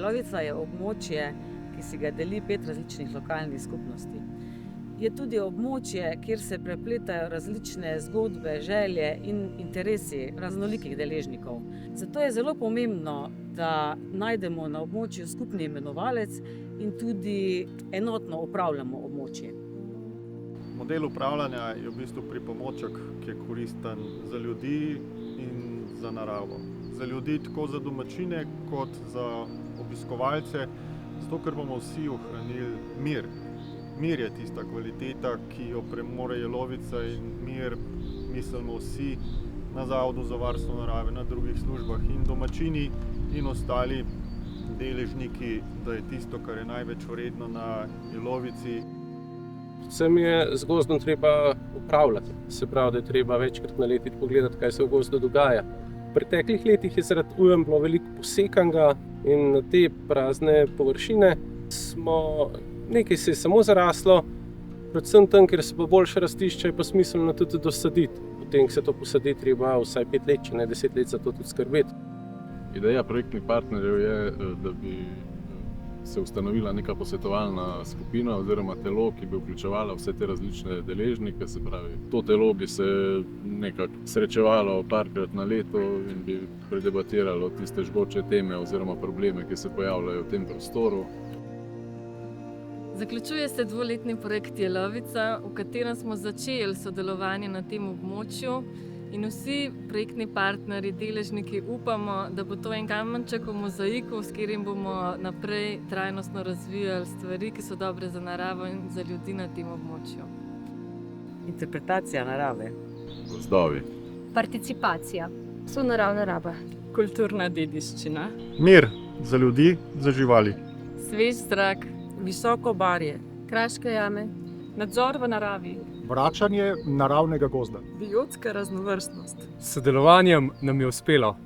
Jelovica je območje, ki si ga deli 5 različnih lokalnih skupnosti. Je tudi območje, kjer se prepletajo različne zgodbe, želje in interesi raznolikih deležnikov. Zato je zelo pomembno, da najdemo na območju skupni imenovalec in tudi enotno upravljamo območje. Model upravljanja je v bistvu pripomoček, ki je koristen za ljudi in za naravo. Za ljudi, tako za domačine kot za obiskovalce, zato ker bomo vsi ohranili mir. Mir je tista kvaliteta, ki jo premore Jelovica, in mir mislimo vsi na Zavodu za varstvo narave, na drugih službah in domačini in ostali deležniki, da je tisto, kar je največ vredno na Jelovici. Predvsem je z gozdom treba upravljati, se pravi, da je treba večkrat na leto pogledati, kaj se v gozdu dogaja. V preteklih letih je zaradi ujm bilo veliko posekanga in na te prazne površine nekaj se je samo zaraslo, predvsem tam, kjer se pa boljše rastišče, je pa smiselno tudi dosaditi. Potem, ko se to posadi, treba vsaj 5 let, če ne 10 let za to tudi skrbeti. Ideja projektnih partnerjev je, da bi se ustanovila neka posvetovalna skupina oziroma telo, ki bi vključevala vse te različne deležnike, se pravi, to telo bi se nekako srečevalo parkrat na leto in bi predebatiralo tiste žgoče teme oziroma probleme, ki se pojavljajo v tem prostoru. Zaključuje se 2-letni projekt Jelovica, v katerem smo začeli sodelovanje na tem območju in vsi projektni partnerji, deležniki upamo, da bo to en kamenček v mozaiku, s katerim bomo naprej trajnostno razvijali stvari, ki so dobre za naravo in za ljudi na tem območju. Interpretacija narave. Gozdovi. Participacija. Sonaravna raba. Kulturna dediščina. Mir za ljudi, za živali. Svež zrak. Visoko barje. Kraške jame. Nadzor v naravi. Vračanje naravnega gozda. Biotska raznovrstnost. S sodelovanjem nam je uspelo.